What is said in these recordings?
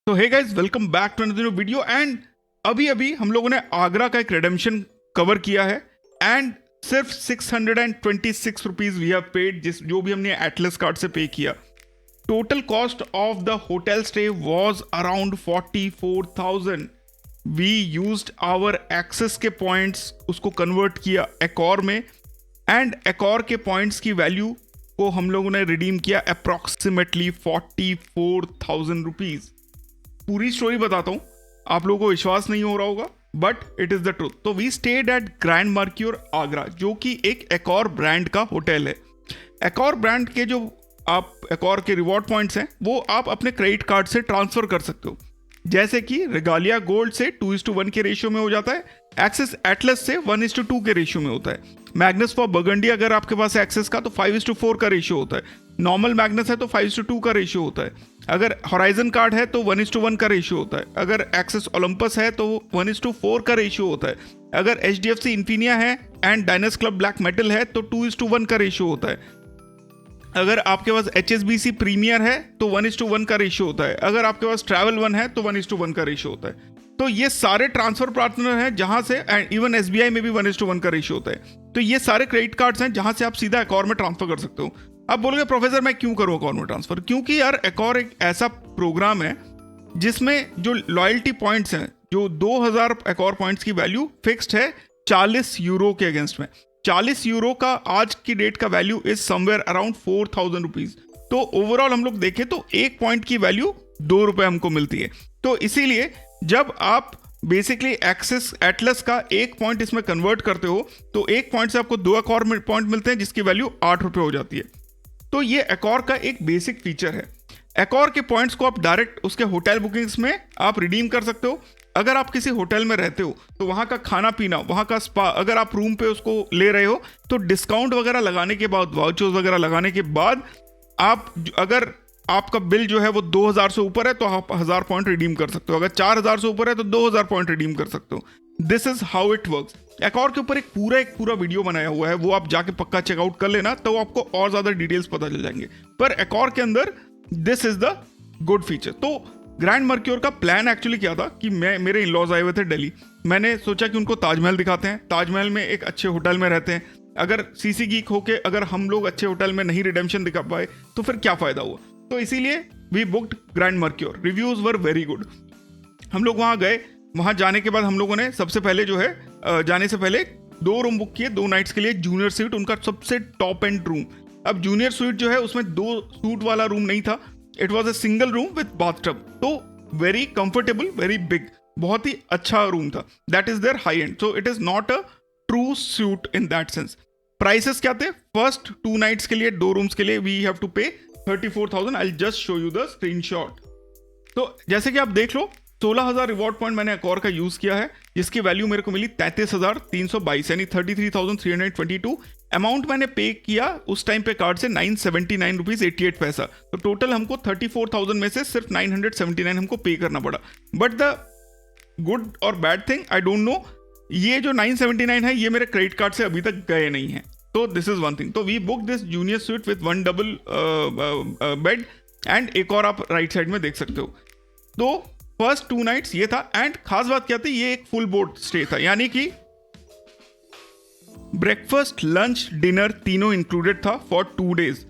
तो हे guys, welcome back to another video. And अभी हम लोगों ने आगरा का एक रिडेम्पशन कवर किया है एंड सिर्फ 626 रुपीज वी हैव पेड, जो भी हमने एटलस कार्ड से पे किया। Total cost of the hotel stay was around 44,000। We used our Axis के पॉइंट्स, उसको कन्वर्ट किया एकॉर में एंड एकॉर के पॉइंट्स की वैल्यू को हम लोगों ने रिडीम किया अप्रॉक्सीमेटली 44,000 रुपीज। पूरी स्टोरी बताता हूं, आप लोगों को विश्वास नहीं हो रहा होगा but it is the truth. तो we stayed at Grand Mercure Agra, जो कि एक एकॉर ब्रांड का होटल है। एकॉर ब्रांड के जो आप एकॉर के रिवॉर्ड पॉइंट्स हैं वो आप अपने क्रेडिट कार्ड से ट्रांसफर कर सकते हो, जैसे कि रेगालिया गोल्ड से 2:1 के रेशियो में हो जाता है, एक्सेस एटलस से 1:2 के रेशियो में होता है, मैग्नस फॉर बर्गंडी अगर आपके पास एक्सेस का तो 5:4 का रेशियो होता है, नॉर्मल मैग्नस है तो 5:2 का रेशियो होता है, अगर हॉराइजन कार्ड है तो 1:1 का रेशियो होता है, अगर एक्सेस ओलंपस है तो 1:4 का रेशियो होता है, अगर HDFC इन्फिनिया है एंड डायनस क्लब ब्लैक मेटल है तो 2:1 का रेशियो होता है, अगर आपके पास HSBC प्रीमियर है तो 1:1 का रेशियो होता है, अगर आपके पास ट्रैवल वन है तो 1:1 का रेशियो होता है। तो ये सारे ट्रांसफर पार्टनर हैं जहां से, एंड इवन SBI में भी 1:1 का रेशियो होता है। तो ये सारे क्रेडिट कार्ड्स हैं जहां से आप सीधा एकॉर में ट्रांसफर कर सकते हो। अब बोलोगे प्रोफेसर मैं क्यों करूँ एकॉर में ट्रांसफर? क्योंकि यार एकॉर एक ऐसा प्रोग्राम है जिसमें जो लॉयल्टी पॉइंट्स हैं, जो 2000 एकॉर पॉइंट्स की वैल्यू फिक्स्ड है 40 यूरो के अगेंस्ट में। 40 यूरो का आज की डेट का value is somewhere around 4,000 rupees. तो ओवरऑल हम लोग देखें तो एक पॉइंट की वैल्यू 2 रुपए हमको मिलती है। तो इसीलिए जब आप बेसिकली एक्सेस एटलस का एक पॉइंट इसमें कन्वर्ट करते हो तो एक पॉइंट से आपको 2 एकॉर पॉइंट मिलते हैं जिसकी वैल्यू 8 रुपए हो जाती है। तो ये एकॉर का एक बेसिक फीचर है। एकॉर के पॉइंट्स को आप डायरेक्ट उसके होटल बुकिंग्स में आप रिडीम कर सकते हो। अगर आप किसी होटल में रहते हो तो वहाँ का खाना पीना, वहाँ का स्पा, अगर आप रूम पे उसको ले रहे हो तो डिस्काउंट वगैरह लगाने के बाद, वाउचर्स वगैरह लगाने के बाद, आप अगर आपका बिल जो है वो 2000 से ऊपर है तो आप 1000 पॉइंट रिडीम कर सकते हो, अगर 4000 से ऊपर है तो 2000 पॉइंट रिडीम कर सकते हो। This is how it works. Accor के ऊपर एक पूरा वीडियो बनाया हुआ है, वो आप जाके पक्का चेकआउट कर लेना तो आपको और ज्यादा डिटेल्स पता चल जाएंगे। पर एकॉर के अंदर this is the good feature. तो ग्रैंड मर्क्यूर का प्लान एक्चुअली क्या था कि मेरे इन लॉज आए हुए थे दिल्ली, मैंने सोचा कि उनको ताजमहल दिखाते हैं, ताजमहल में एक अच्छे होटल में रहते हैं, अगर सीसी गीक होके अगर हम लोग अच्छे होटल में नहीं रिडेम्पशन दिखा पाए तो फिर क्या फायदा हुआ। तो इसीलिए we booked Grand Mercure. Reviews were very good. हम लोग वहाँ गए, वहाँ जाने के बाद हम लोगों ने सबसे पहले जो है जाने से पहले 2 रूम बुक किए 2 नाइट्स के लिए। जूनियर स्वीट उनका सबसे टॉप एंड रूम। अब जूनियर स्वीट जो है उसमें 2 सूट वाला रूम नहीं था, it was a single room with bathtub. तो वेरी कंफर्टेबल, वेरी बिग, बहुत ही अच्छा रूम था। That is their high end, so it is not a true suite in that sense. Prices क्या थे? फर्स्ट 2 नाइट्स के लिए 2 रूम्स के लिए वी हैव टू पे 34,000। I just show you the screenshot. तो जैसे कि आप देख लो, 16,000 रिवॉर्ड पॉइंट मैंने एकॉर का यूज किया है, जिसकी वैल्यू मेरे को मिली 33,322 यानी 33,322। अमाउंट मैंने पे किया उस टाइम पे कार्ड से 979 रुपीज 88 पैसा। तो टोटल हमको 34,000 में से सिर्फ 979 हमको पे करना पड़ा। बट द गुड और bad thing I don't no, ये जो 979 है ये मेरे क्रेडिट कार्ड से अभी तक गए नहीं है। तो दिस इज वन थिंग। तो we book this junior suite with 1 double bed and एक और आप राइट साइड में देख सकते हो। तो फर्स्ट 2 नाइट्स ये था। एंड खास बात क्या थी, ये एक फुल बोर्ड स्टे था, यानी कि ब्रेकफास्ट, लंच, डिनर तीनों इंक्लूडेड था फॉर 2 डेज।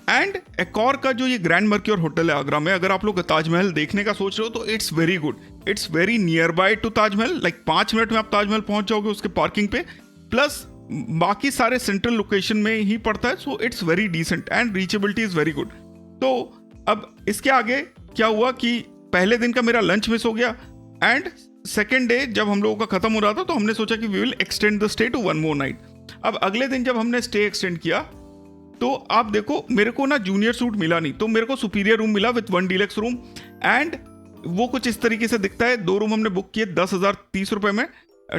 एंड एकॉर का जो ये ग्रैंड मर्क्यूर होटल है आगरा में, अगर आप लोग ताजमहल देखने का सोच रहे हो तो it's very good. It's very near by two Taj Mahal, like 5 minute में आप ताजमहल पहुंच जाओगे उसके पार्किंग पे, प्लस बाकी सारे सेंट्रल लोकेशन में ही पड़ता है। So it's very decent and reachability is very good. तो अब इसके आगे क्या हुआ कि पहले दिन का मेरा लंच मिस हो गया एंड सेकेंड डे जब हम लोगों का खत्म हो रहा था तो हमने सोचा कि we will extend the stay to 1 more night. अब अगले दिन जब हमने स्टे एक्सटेंड किया तो आप देखो, मेरे को ना जूनियर सूट मिला नहीं, तो मेरे को सुपीरियर रूम मिला विथ 1 डीलक्स रूम। एंड वो कुछ इस तरीके से दिखता है। 2 रूम हमने बुक किए 10,030 रुपए में,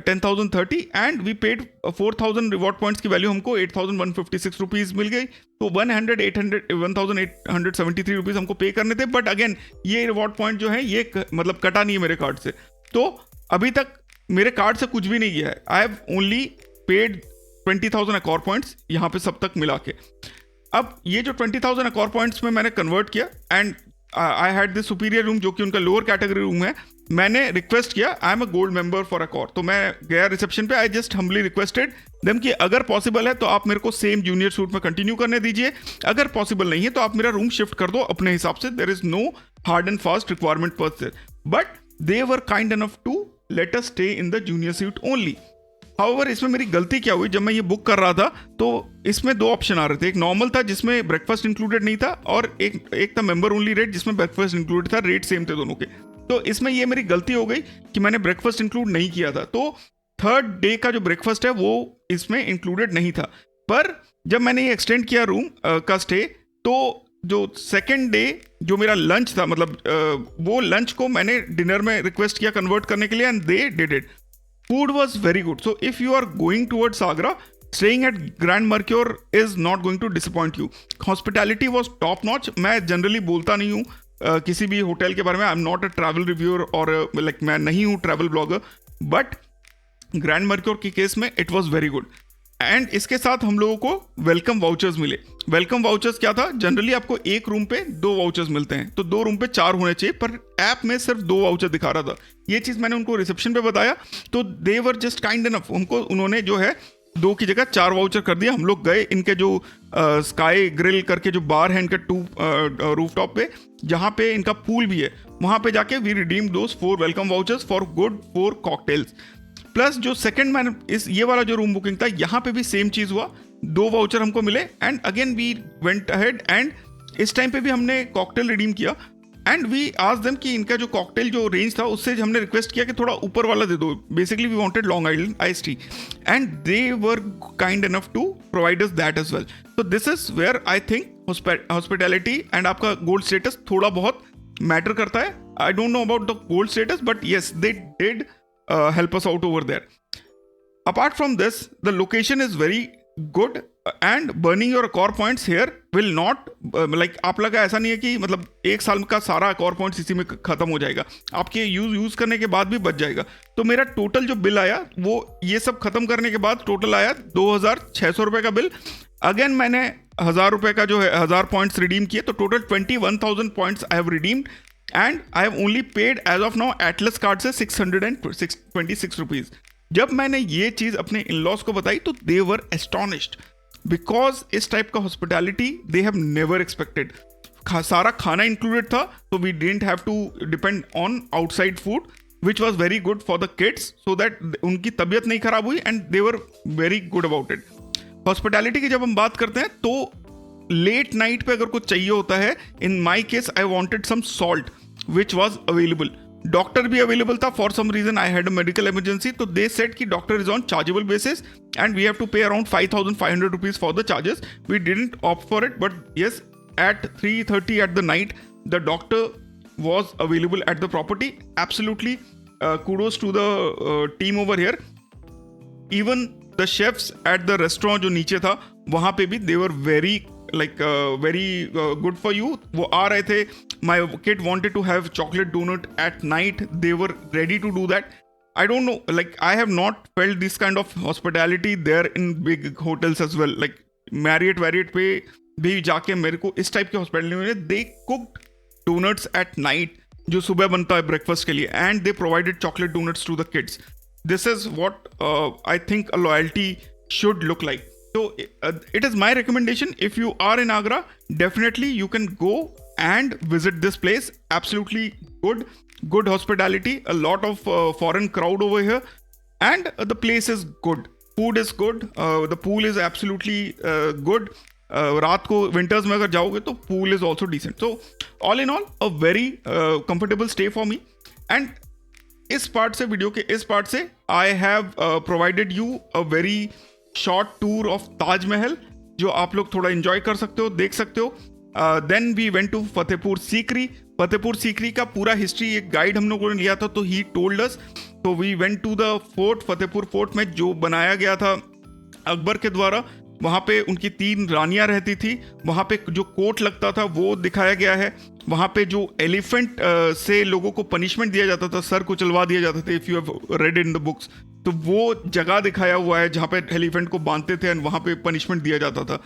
10,030, and we paid 4,000 reward points की वैल्यू हमको 8,156 रुपीज मिल गई। तो 1,873 रुपीज हमको पे करने थे। बट अगेन ये रिवॉर्ड पॉइंट जो है ये मतलब कटा नहीं है मेरे कार्ड से, तो अभी तक मेरे कार्ड से कुछ भी नहीं गया है। I have only paid 20,000 Accor points यहाँ पे सब तक मिला के। अब ये जो 20,000 एकॉर पॉइंट्स में मैंने कन्वर्ट किया and I had this superior room जो कि उनका लोअर कैटेगरी रूम है. मैंने रिक्वेस्ट किया, I am a gold member for Accor. तो मैं गया रिसेप्शन पे, I just humbly requested them कि अगर पॉसिबल है तो आप मेरे को सेम जूनियर सूट में कंटिन्यू करने दीजिए, अगर पॉसिबल नहीं है तो आप मेरा रूम शिफ्ट कर दो अपने हिसाब से. There is no hard and fast requirement per se, but they were kind enough to let us stay in the junior suite only. However इसमें मेरी गलती क्या हुई, जब मैं ये बुक कर रहा था तो इसमें दो ऑप्शन आ रहे थे. एक नॉर्मल था जिसमें ब्रेकफास्ट इंक्लूडेड नहीं था, और एक था मेंबर ओनली रेट जिसमें ब्रेकफास्ट इंक्लूडेड था. रेट सेम थे दोनों के. तो इसमें ये मेरी गलती हो गई कि मैंने ब्रेकफास्ट इंक्लूड नहीं किया था. तो थर्ड डे का जो ब्रेकफास्ट है वो इसमें इंक्लूडेड नहीं था. पर जब मैंने ये एक्सटेंड किया रूम का स्टे, तो जो सेकेंड डे जो मेरा लंच था, मतलब वो लंच को मैंने डिनर में रिक्वेस्ट किया कन्वर्ट करने के लिए, and they did it. Food was very good. So if you are going towards Agra, staying at Grand Mercure is not going to disappoint you. Hospitality was top notch. मैं generally बोलता नहीं हूँ किसी भी hotel के बारे में. I am not a travel reviewer और लाइक मैं नहीं हूँ travel blogger, but grand Mercure के केस में it was very good. And इसके साथ हम लोगों को वेलकम वाउचर्स मिले. वेलकम वाउचर्स क्या था, जनरली आपको एक रूम पे 2 वाउचर्स मिलते हैं, तो 2 रूम पे 4 होने चाहिए, पर ऐप में सिर्फ 2 वाउचर दिखा रहा था. ये चीज़ मैंने उनको रिसेप्शन पे बताया, तो they were just kind enough. उन्होंने जो है 2 की जगह 4 वाउचर कर दिया. हम लोग गए इनके जो स्काई ग्रिल करके जो बार है इनके रूफ टॉप पे, जहाँ पे इनका पूल भी है, वहाँ पे जाके we redeem those 4 welcome vouchers for good 4 cocktails. Plus जो सेकंड मैंने ये वाला जो रूम बुकिंग था, यहाँ पे भी सेम चीज़ हुआ. 2 वाउचर हमको मिले, and again we went ahead, and इस टाइम पे भी हमने कॉकटेल रिडीम किया. एंड वी आस्क्ड देम कि इनका जो कॉकटेल जो रेंज था उससे हमने रिक्वेस्ट किया कि थोड़ा ऊपर वाला दे दो. Basically we wanted Long Island ice tea, and they were kind enough to provide us that as well. So this is where I think hospitality and आपका गोल्ड स्टेटस थोड़ा बहुत मैटर करता है. I don't know about the gold status, but yes they did help us out over there. Apart from this, the location is very good, and burning your Accor points here will not like आप लगा ऐसा नहीं है कि मतलब 1 साल का सारा Accor points इसी में खत्म हो जाएगा. आपके यूज करने के बाद भी बच जाएगा. तो मेरा टोटल जो बिल आया वो ये सब खत्म करने के बाद टोटल आया 2,600 रुपये का बिल. अगेन मैंने 1,000 रुपये का जो है 1,000 पॉइंट्स रिडीम किए, तो total 21,000 points I have redeemed. And I have only paid as of now Atlas card से 626 रुपीज़. जब मैंने ये चीज़ अपने इन लॉज को बताई तो दे वर एस्टॉनिश्ड, बिकॉज इस टाइप का hospitality they have never expected. सारा खाना इंक्लूडेड था, तो we didn't have to depend on outside food, which was very good for the kids, so that उनकी तबीयत नहीं खराब हुई, and they were very good about it. Hospitality की जब हम बात करते हैं तो लेट नाइट पे अगर कुछ चाहिए होता है, in my case I wanted some salt which was available. Doctor भी अवेलेबल था. For some reason I had a medical emergency, तो दे सेड कि doctor is on chargeable basis and we have to pay around 5,500 rupees for the charges. We didn't opt for it, but yes at 3:30 at the night the doctor was available at the property. Absolutely kudos to the team over here. Even the chefs at the restaurant जो नीचे था वहाँ पे भी they were very good for you. वो आ रहे थे. My kid wanted to have chocolate donut at night. They were ready to do that. I don't know, like I have not felt this kind of hospitality there in big hotels as well. Like Marriott पे भी जाके मेरे को इस type के hospital में they cooked donuts at night जो सुबह बनता है ब्रेकफास्ट के लिए, and they provided chocolate donuts to the kids. This is what I think a loyalty should look like. So it is my recommendation, if you are in Agra, definitely you can go and visit this place. Absolutely good hospitality, a lot of foreign crowd over here, and the place is good. Food is good. The pool is absolutely good. रात को winters में अगर जाओगे तो pool is also decent. So all in all a very comfortable stay for me. And इस part से, video के इस पार्ट से, I have provided you a very short tour of Taj Mahal जो आप लोग थोड़ा एंजॉय कर सकते हो, देख सकते हो. Then we went to Fatehpur Sikri. Fatehpur Sikri का पूरा हिस्ट्री एक गाइड हम लोगों ने लिया था, तो ही टोल्ड अस. तो we went to the fort. Fatehpur fort में जो बनाया गया था अकबर के द्वारा, वहाँ पे उनकी 3 रानियाँ रहती थी. वहाँ पे जो कोर्ट लगता था वो दिखाया गया है. वहाँ पे जो एलिफेंट से लोगों को पनिशमेंट दिया जाता था, सर कुचलवा दिया जाता था, if you have read in the books, तो वो जगह दिखाया हुआ है जहाँ पे एलिफेंट को बांधते थे एंड वहाँ पे पनिशमेंट दिया जाता था.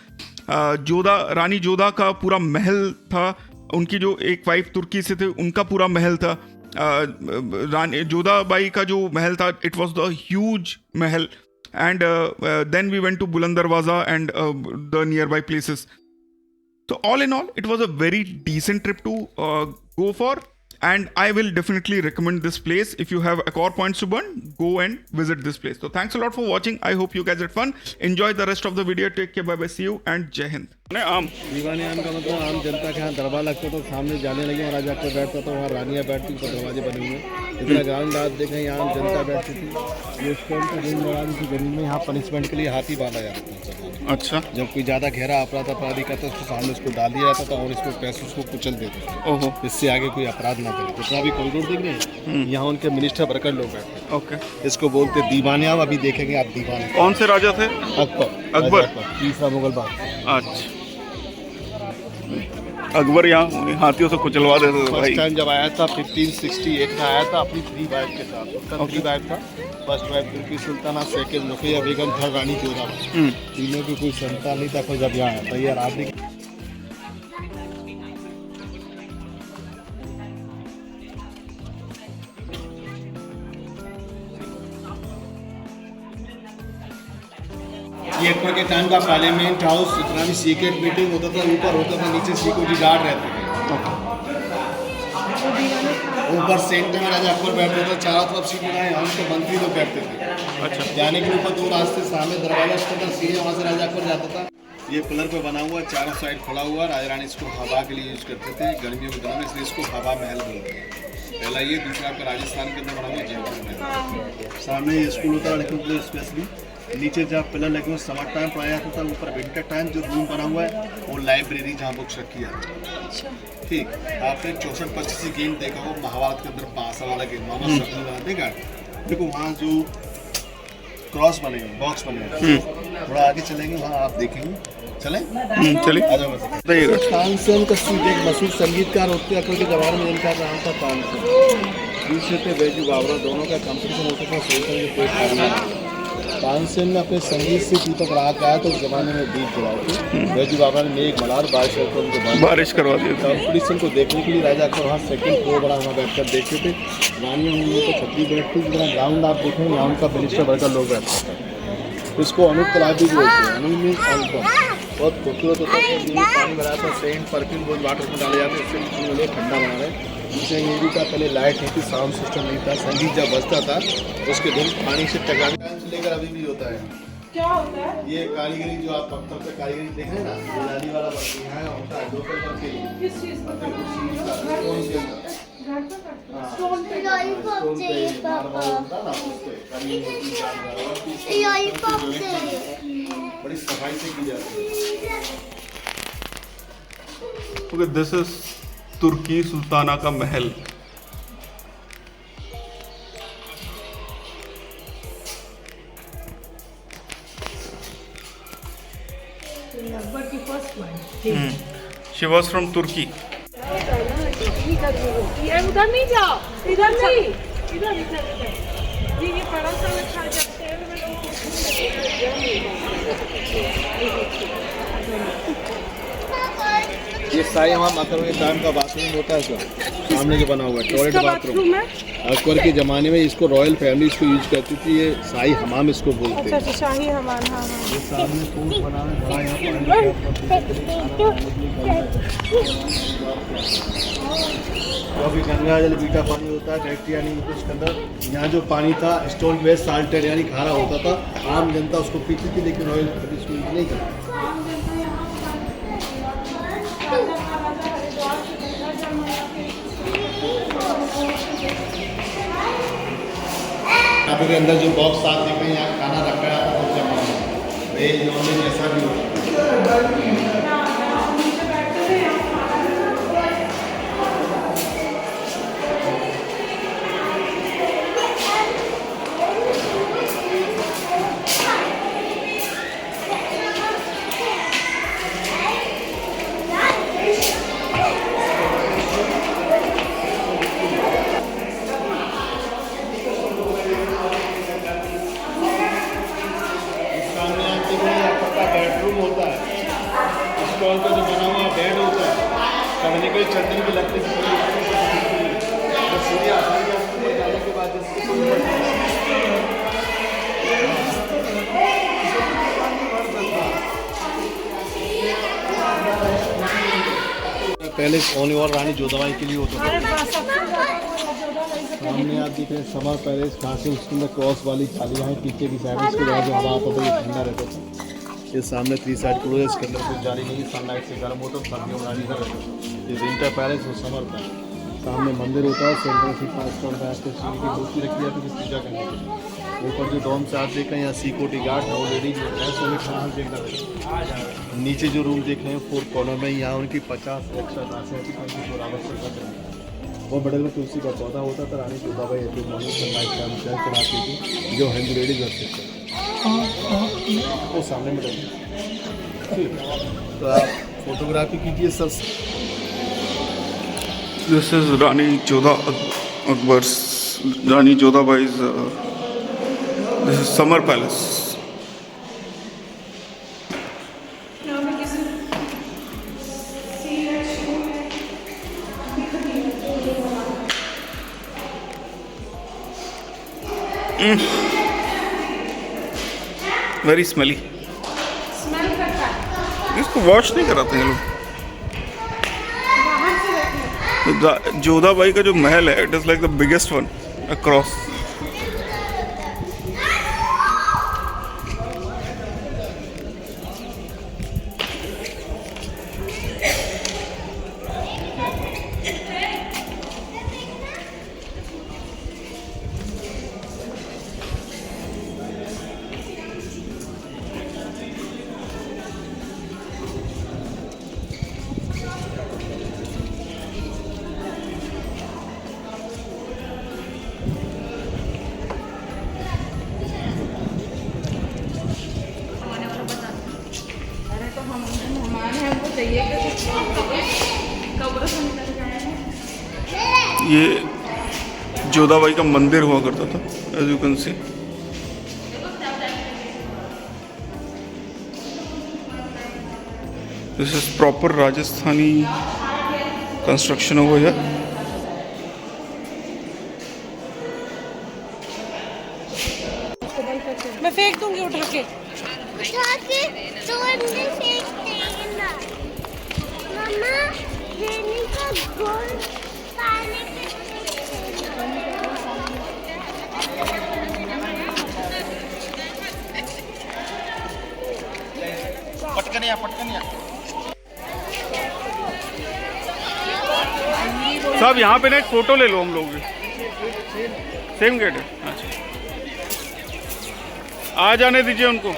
रानी जोधा का पूरा महल था, उनकी जो एक वाइफ तुर्की से थे उनका पूरा महल था। रानी जोधाबाई का जो महल था, इट वाज द ह्यूज महल। And then we went to Buland Darwaza and the nearby places. So all in all, it was a very decent trip to go for, and I will definitely recommend this place. If you have Accor points to burn, go and visit this place. So thanks a lot for watching. I hope you guys had fun. Enjoy the rest of the video. Take care. Bye bye. See you and Jai Hind. दीवानी आम का मतलब आम जनता के यहाँ दरबार लगता था, सामने जाने लगे वहाँ राजा पर बैठता था, वहाँ रानियाँ बैठती थी, दरवाजे बने हुए। इतना ग्राउंड आप देखें, यहाँ आम जनता बैठती थी। ये स्टोन की रिंग लगा दी थी जमीन में, यहाँ पनिशमेंट के लिए हाथी बांधा जाता था। अच्छा। जब कोई ज़्यादा गहरा अपराध अपराधी करता तो सामने उसको डाल दिया जाता था और इसको पैसे उसको कुचल देते थे। ओहो। इससे आगे कोई अपराध ना करे। जितना भी कॉरिडोर देख रहे हैं, यहाँ उनके मिनिस्टर वर्कर लोग बैठते हैं। ओके। इसको बोलते दीवाने। आम अभी देखेंगे आप दीवाने। कौन से राजा थे? अकबर। तीसरा मुगल बादशाह। अच्छा, अकबर यहाँ हाथियों से कुचलवा देते थे। फर्स्ट टाइम जब आया था 1568 में आया था अपनी 3 वाइफ के साथ। उसका 3 वाइफ था। फर्स्ट वाइफ तुर्की सुल्ताना, सेकंड रुकैया बेगम, थर्ड रानी जोधाबाई। तीनों की कोई संतान नहीं था। फिर जब यहाँ आया था ये रात्रि ये अकबर के टाइम का पार्लियामेंट हाउस। जितना भी सीक्रेट मीटिंग होता था ऊपर होता था, नीचे सिक्योरिटी गार्ड रहते थे। ऊपर सेंटर में राजा अकबर बैठते थे, चारों तरफ सीट लगाए, हम तो मंत्री लोग बैठते थे। अच्छा। जाने के ऊपर 2 रास्ते, सामने दरवाजा स्थित था, सीधे वहाँ से राजा अकबर जाता था। ये पिलर पे बना हुआ, चारों साइड खुला हुआ। राजा रानी इसको हवा के लिए यूज करते थे गर्मियों के दिनों में, इसलिए इसको हवा महल बोलते हैं। पहला ये, दूसरा आपका राजस्थान के अंदर बना हुआ जयपुर महल। सामने ये स्कूल होता है लड़कियों के लिए स्पेशली। नीचे जहाँ पिलर लगे हुए समर टाइम पढ़ाया जाता था। ऊपर विंटर टाइम जो रूम बना हुआ है वो लाइब्रेरी जहाँ बुक्स रखी जाती है। ठीक, आपने 64-25 गेम देखा हो महाभारत के अंदर, बांसा वाला गेम मामा सबने बना देखा। देखो वहाँ जो क्रॉस बने हैं, बॉक्स बने हैं, थोड़ा आगे चलेंगे वहाँ आप देखेंगे। चलें? चलिए। आ जाओ। तानसेन का एक मशहूर संगीतकार होते हैं अकबर के जमाने में, जिनका नाम था तानसेन। दूसरे थे बैजू बावरा, दोनों का कंपटीशन होता था। तानसेन ने अपने संगीत से दीपक राग गाया तो उस जमाने में दीप जलाए थे। बैजू बावरा ने एक मलार बारिश करवा दी। कंपटीशन को देखने के लिए राजा अकबर वहाँ सेकंड फ्लोर बड़ा वहाँ बैठकर देखते थे। रानियाँ उनमें तो छतरी बैठती। जितना ग्राउंड आप देखेंगे यहाँ उनका मिनिस्टर वर्कर लोग बैठते थे। इसको अनूप तलाबी बोलते हैं। अनूप मीन अनुपम। बहुत खूबसूरत होता है। पानी भरा था, सेंट परफ्यूम बहुत वाटर में डाले जाते हैं, इससे ठंडा बना रहे हैं। जैसे अंग्रेजी का पहले लाइट नहीं थी, साउंड सिस्टम नहीं था। संगीत जब बजता था उसके धुन पानी से टकराने से लेकर अभी भी होता है। क्या होता है? ये कारीगरी जो आप पत्थर पे कारीगरी देख रहे हैं ना, गुलाली वाला यहाँ होता है लोकल करके। किस चीज़ का? स्टोन पे लॉलीपॉप चाहिए पापा। लॉलीपॉप चाहिए। बड़ी सफाई से की जाती है। Okay, this is Turki Sultana का महल। अकबर की first wife. She was from Turkey. उधर नहीं जाओ, इधर नहीं, इधर इधर इधर। ये बड़ा सा अच्छा जब तेल में ये साई हमाम अकबर के टाइम का बाथरूम होता है सर, सामने के बना हुआ है टॉयलेट बाथरूम। अकबर के ज़माने में इसको रॉयल फैमिली इसको यूज करती थी। ये शाही हमाम इसको बोलते हैं। शाही हमाम। हाँ, ये सामने पोर्ट बना है बड़ा, यहाँ तो अभी गंगा जल मीठा पानी होता है, डायरेक्ट यानी उसके अंदर यहाँ जो पानी था स्टोन वेस्ट साल्टेड यानी खारा होता था। आम जनता उसको पीती थी, लेकिन रॉयल फैमिली इसको यूज नहीं करती। यहाँ के अंदर जो बॉक्स आप देख रहे हैं, यहाँ खाना रखा है, वेज नॉन वेज ऐसा भी होता है। बेडरूम होता है। पैलेस ओनली और रानी जोधाबाई के लिए होता था। अरे बस सबसे ज्यादा जोधा भाई से सामने आप देख रहे हैं समर पैलेस, कहाँ से उसके अंदर क्रॉस वाली थालियाँ हैं पीछे की साइड, इसके बाद जो हवा आता था ये ठंडा रहता था। ये सामने 3 साइड क्लोज है, इसके अंदर कुछ जारी नहीं, सनलाइट से गर्म होता है, सर्दियों में रानी इधर रहता है। ये विंटर पैलेस और समर पैलेस। सामने मंदिर होता है, सेंटर से 5 स्टोन बैठ के शिव की मूर्ति रखी जाती है पूजा करने के लिए। ऊपर जो डोम से आप देख रहे हैं यहाँ सिक्योरिटी गार्ड ऑलरेडी जो है सो खाना देख रहे हैं। नीचे जो रूम देख रहे हैं 4 कॉर्नर में, यहाँ उनकी 50 एक्स्ट्रा राशि है, वो बड़े में तुलसी का पौधा होता था। रानी जोधाबाई जो मॉर्निंग सनलाइट का चल चलाती थी, जो हैंड लेडीज रख सकते वो सामने में रखी। तो आप फोटोग्राफी कीजिए sir. This is Rani Jodha Akbar's, Rani जोधाबाई's this is summer palace. Very smelly. Smell करता है इसको वॉश नहीं कराते हैं लोग। बाहर से रखना। जोधाबाई का जो महल है it is like the biggest one across. हमको चाहिए कि कुछ कब्र से निकल जाए। ये जोधाबाई का मंदिर हुआ करता था, as you can see. This is proper Rajasthani construction over here. मैं फेंक दूंगी उठा के। उठा के तो अंदर फेंक देना। मम्मा रेनी का गोल पानी के पटकनिया पटकनिया साहब यहाँ पे ना एक फोटो ले लो हम लोग। सेम गेट है। अच्छा आ जाने दीजिए उनको।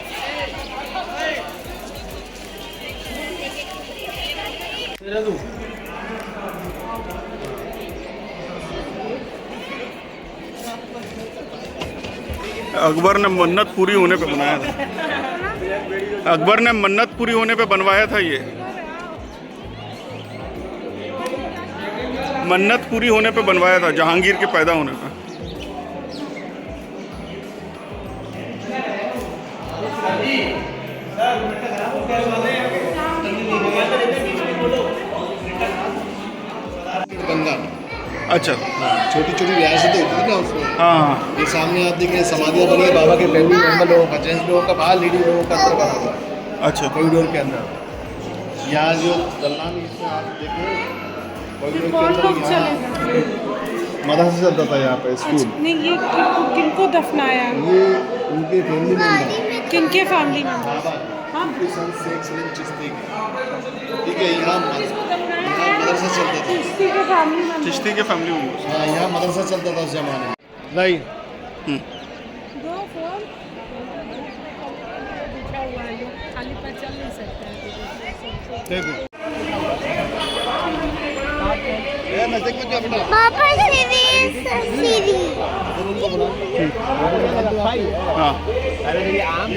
अकबर ने मन्नत पूरी होने पे बनाया था। अकबर ने मन्नत पूरी होने पे बनवाया था ये। मन्नत पूरी होने पे बनवाया था, जहांगीर के पैदा होने पे। गंगा अच्छा छोटी छोटी रियासतें होती थी ना उसमें। हाँ ये सामने आप देख रहे हैं समाधियाँ बनी है बाबा के फैमिली मेम्बर लोगों का, जेंट्स लोगों का, बाहर लेडी लोगों का अंदर बना हुआ है अच्छा कॉरिडोर के अंदर। यहाँ जो दलान है इसमें आप देखें कॉरिडोर के अंदर यहाँ मदरसा चलता था यहाँ पे स्कूल। नहीं ये किनको दफनाया? ये उनके फैमिली मेम्बर किनके फैमिली में? हाँ उनके सन शेख सलीम चिश्ती के, ठीक है। यहाँ मदरसा चलता था। चिश्ती के फैमिली में। चिश्ती के फैमिली में। हाँ यहाँ मदरसा चलता था उस जमाने में। नहीं दो फोन बिछा हुआ है, खाली पर चल नहीं सकता है। देखो नजदीक में क्या बेटा पापा सीरी हाँ अरे आम